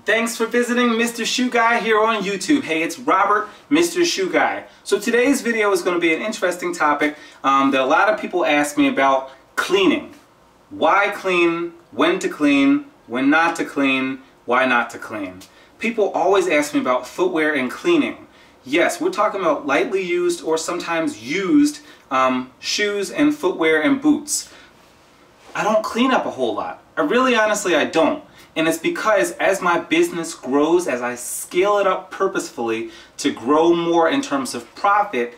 Thanks for visiting Mr. Shoe Guy here on YouTube. Hey, it's Robert, Mr. Shoe Guy. So today's video is going to be an interesting topic that a lot of people ask me about: cleaning. Why clean, when to clean, when not to clean, why not to clean. People always ask me about footwear and cleaning. Yes, we're talking about lightly used or sometimes used shoes and footwear and boots. I don't clean up a whole lot. Honestly, I don't. And it's because as my business grows, as I scale it up purposefully to grow more in terms of profit,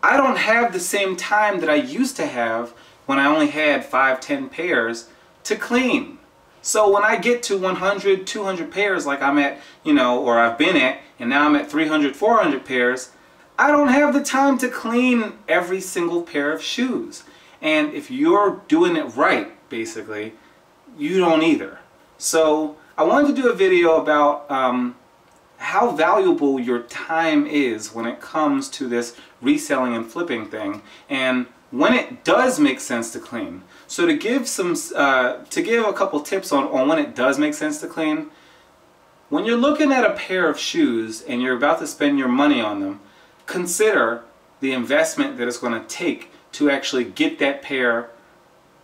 I don't have the same time that I used to have when I only had 5, 10 pairs to clean. So when I get to 100, 200 pairs like I'm at, or I've been at, and now I'm at 300, 400 pairs, I don't have the time to clean every single pair of shoes. And if you're doing it right, basically, you don't either. So I wanted to do a video about how valuable your time is when it comes to this reselling and flipping thing, and when it does make sense to clean. So to give a couple tips on when it does make sense to clean, when you're looking at a pair of shoes and you're about to spend your money on them, consider the investment that it's going to take to actually get that pair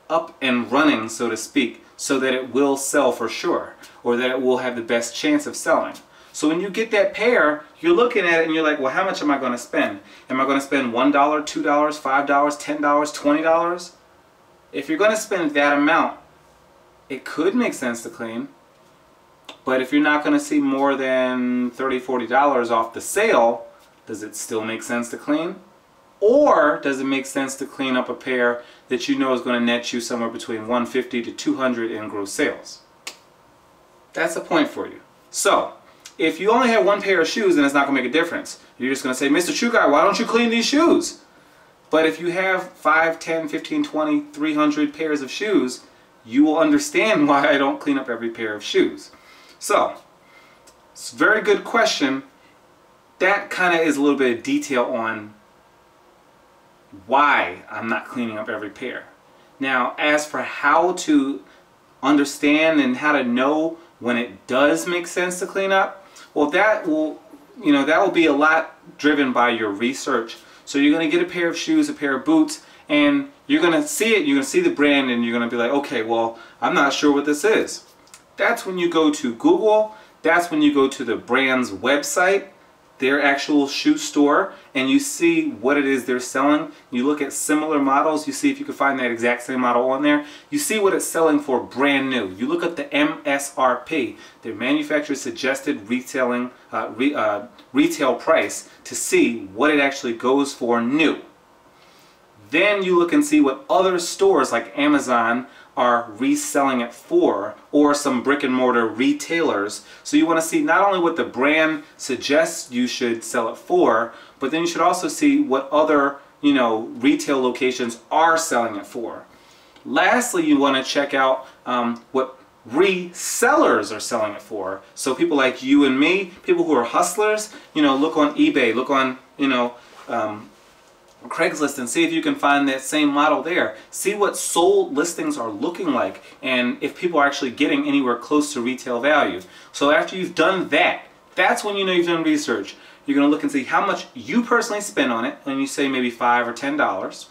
up and running, so to speak, so that it will sell for sure, or that it will have the best chance of selling. So when you get that pair, you're looking at it and you're like, well, how much am I going to spend? Am I going to spend $1, $2, $5, $10, $20? If you're going to spend that amount, it could make sense to clean. But if you're not going to see more than $30, $40 off the sale, does it still make sense to clean? Or does it make sense to clean up a pair that you know is going to net you somewhere between $150 to $200 in gross sales? That's a point for you. So, if you only have one pair of shoes, then it's not going to make a difference. You're just going to say, Mr. Shoe Guy, why don't you clean these shoes? But if you have 5, 10, 15, 20, 300 pairs of shoes, you will understand why I don't clean up every pair of shoes. So, it's a very good question. That kind of is a little bit of detail on why I'm not cleaning up every pair. Now, as for how to understand and how to know when it does make sense to clean up, well, that will be a lot driven by your research. So you're going to get a pair of shoes, a pair of boots, and you're going to see it, you're going to see the brand, and you're going to be like, okay, well, I'm not sure what this is. That's when you go to Google, that's when you go to the brand's website, their actual shoe store, and you see what it is they're selling. You look at similar models, you see if you can find that exact same model on there. You see what it's selling for brand new. You look at the MSRP, their manufacturer suggested retail price, to see what it actually goes for new. Then you look and see what other stores like Amazon are reselling it for, or some brick and mortar retailers. So you want to see not only what the brand suggests you should sell it for, but then you should also see what other retail locations are selling it for. Lastly, you want to check out what resellers are selling it for. So people like you and me, people who are hustlers, look on eBay, look on Craigslist, and see if you can find that same model there. See what sold listings are looking like, and if people are actually getting anywhere close to retail value. So after you've done that, that's when you know you've done research. You're going to look and see how much you personally spend on it, and you say maybe $5 or $10.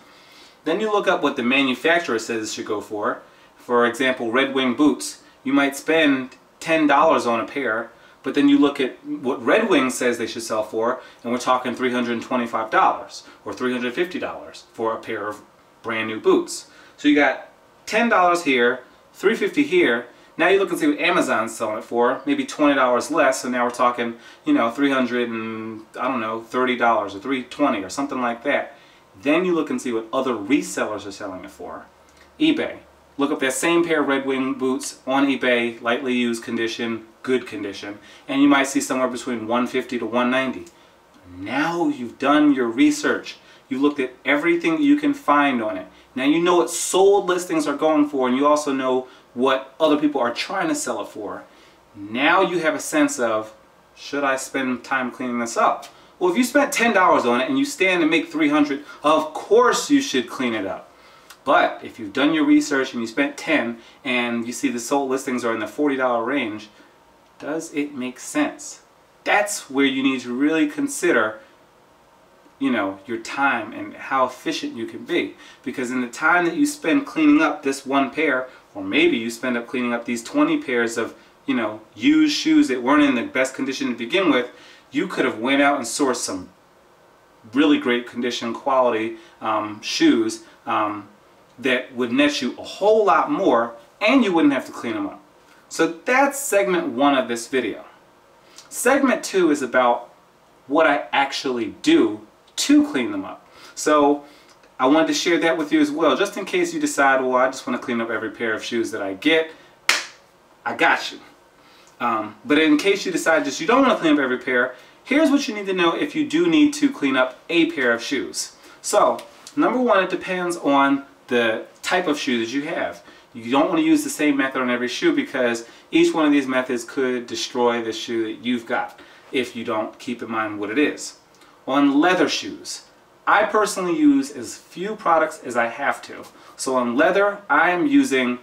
Then you look up what the manufacturer says it should go for. For example, Red Wing boots. You might spend $10 on a pair, but then you look at what Red Wing says they should sell for, and we're talking $325 or $350 for a pair of brand new boots. So you got $10 here, $350 here. Now you look and see what Amazon's selling it for, maybe $20 less, so now we're talking, $330 or $320 or something like that. Then you look and see what other resellers are selling it for. eBay. Look up that same pair of Red Wing boots on eBay, lightly used condition, good condition, and you might see somewhere between $150 to $190. Now you've done your research. You looked at everything you can find on it. Now you know what sold listings are going for, and you also know what other people are trying to sell it for. Now you have a sense of, should I spend time cleaning this up? Well, if you spent $10 on it and you stand to make $300, of course you should clean it up. But if you've done your research and you spent $10 and you see the sold listings are in the $40 range, Does it make sense? That's where you need to really consider, you know, your time and how efficient you can be. Because in the time that you spend cleaning up this one pair, or maybe you spend up cleaning up these 20 pairs of, you know, used shoes that weren't in the best condition to begin with, you could have went out and sourced some really great condition, quality shoes that would net you a whole lot more, and you wouldn't have to clean them up. So that's segment 1 of this video. Segment 2 is about what I actually do to clean them up. So I wanted to share that with you as well, just in case you decide, well, I just want to clean up every pair of shoes that I get. I got you. But in case you decide just you don't want to clean up every pair, here's what you need to know if you do need to clean up a pair of shoes. So, number 1, it depends on the type of shoe that you have. You don't want to use the same method on every shoe because each one of these methods could destroy the shoe that you've got if you don't keep in mind what it is. On leather shoes, I personally use as few products as I have to. So on leather, I am using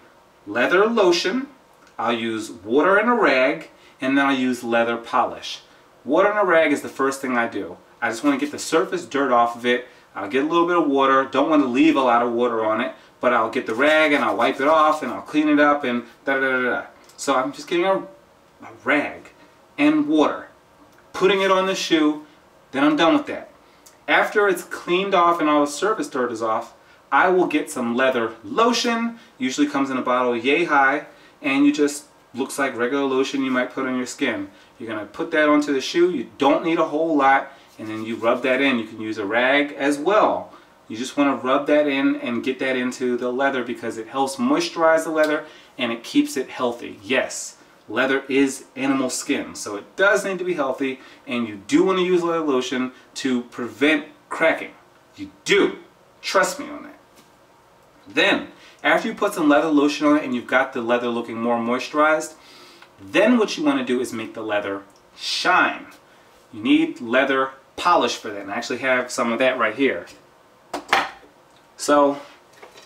leather lotion, I'll use water and a rag, and then I'll use leather polish. Water and a rag is the first thing I do. I just want to get the surface dirt off of it. I'll get a little bit of water, don't want to leave a lot of water on it, but I'll get the rag and I'll wipe it off and I'll clean it up and da-da-da-da-da. So I'm just getting a rag and water, putting it on the shoe, then I'm done with that. After it's cleaned off and all the surface dirt is off, I will get some leather lotion, usually comes in a bottle yay high, and you just, looks like regular lotion you might put on your skin. You're going to put that onto the shoe, you don't need a whole lot, and then you rub that in. You can use a rag as well. You just want to rub that in and get that into the leather because it helps moisturize the leather and it keeps it healthy. Yes, leather is animal skin, so it does need to be healthy, and you do want to use leather lotion to prevent cracking. You do. Trust me on that. Then, after you put some leather lotion on it and you've got the leather looking more moisturized, then what you want to do is make the leather shine. You need leather polish for that, and I actually have some of that right here. So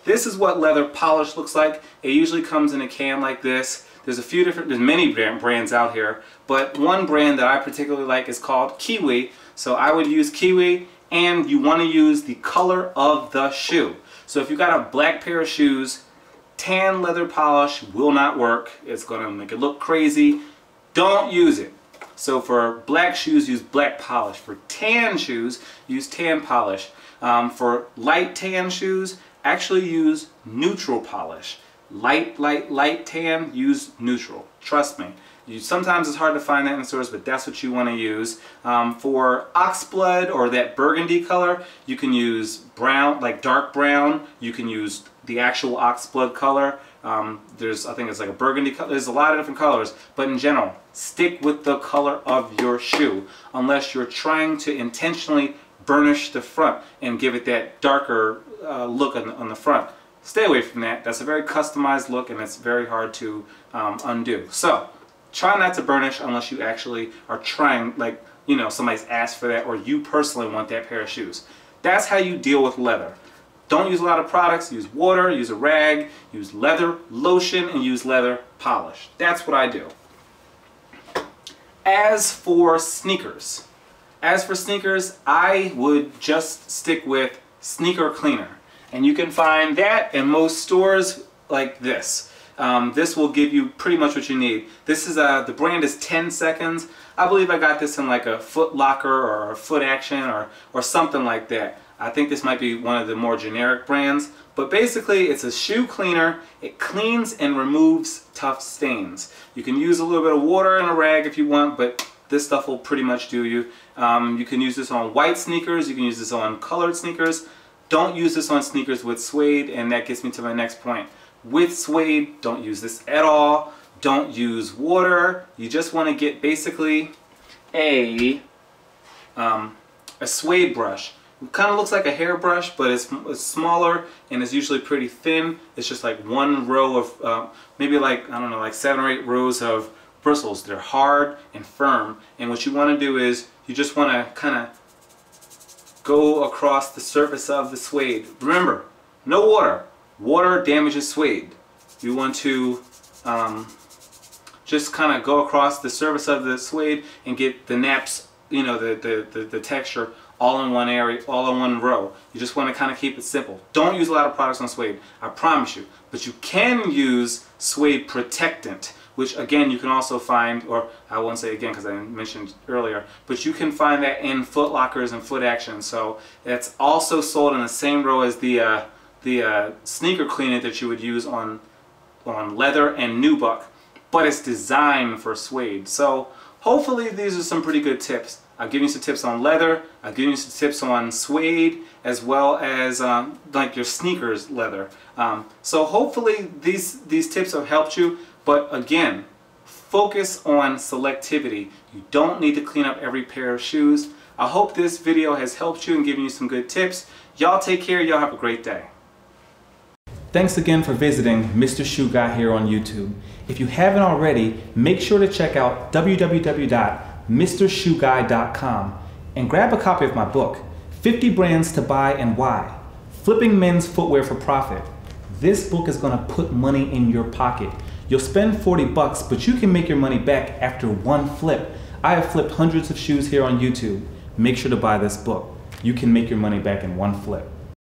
this is what leather polish looks like. It usually comes in a can like this. There's many brands out here, but one brand that I particularly like is called Kiwi. So I would use Kiwi, and you want to use the color of the shoe. So if you've got a black pair of shoes, tan leather polish will not work. It's going to make it look crazy. Don't use it. So for black shoes, use black polish. For tan shoes, use tan polish. For light tan shoes, actually use neutral polish. Light tan, use neutral. Trust me. Sometimes it's hard to find that in the stores, but that's what you want to use. For oxblood or that burgundy color, you can use brown, like dark brown. You can use the actual oxblood color. I think it's like a burgundy color. There's a lot of different colors, but in general, stick with the color of your shoe unless you're trying to intentionally burnish the front and give it that darker look on the front. Stay away from that. That's a very customized look, and it's very hard to undo. So try not to burnish unless you actually are trying, like, you know, somebody's asked for that or you personally want that pair of shoes. That's how you deal with leather. Don't use a lot of products. Use water, use a rag, use leather lotion, and use leather polish. That's what I do. As for sneakers, I would just stick with sneaker cleaner. And you can find that in most stores like this. This will give you pretty much what you need. This is the brand is 10 Seconds. I believe I got this in like a Foot Locker or a Foot Action or something like that. I think this might be one of the more generic brands. But basically, it's a shoe cleaner. It cleans and removes tough stains. You can use a little bit of water and a rag if you want, but this stuff will pretty much do you. You can use this on white sneakers. You can use this on colored sneakers. Don't use this on sneakers with suede, and that gets me to my next point. With suede, don't use this at all. Don't use water. You just want to get basically a suede brush. It kind of looks like a hairbrush, but it's smaller and it's usually pretty thin. It's just like one row of maybe like, I don't know, like 7 or 8 rows of bristles. They're hard and firm, and what you want to do is you just want to kind of go across the surface of the suede. Remember, no water. Water damages suede. You want to just kind of go across the surface of the suede and get the naps, you know, the texture all in one area, all in one row. You just want to kind of keep it simple. Don't use a lot of products on suede, I promise you. But you can use suede protectant, which again you can also find, or I won't say again because I mentioned earlier, but you can find that in Foot Lockers and Foot Action. So it's also sold in the same row as the sneaker cleaner that you would use on leather and nubuck, but it's designed for suede. So hopefully these are some pretty good tips. I've given you some tips on leather, I've given you some tips on suede, as well as like your sneakers leather. So hopefully these tips have helped you, but again, focus on selectivity. You don't need to clean up every pair of shoes. I hope this video has helped you and given you some good tips. Y'all take care, y'all have a great day. Thanks again for visiting Mr. Shoe Guy here on YouTube. If you haven't already, make sure to check out www.mrshoeguy.com and grab a copy of my book, 50 Brands to Buy and Why, Flipping Men's Footwear for Profit. This book is going to put money in your pocket. You'll spend 40 bucks, but you can make your money back after one flip. I have flipped hundreds of shoes here on YouTube. Make sure to buy this book. You can make your money back in one flip.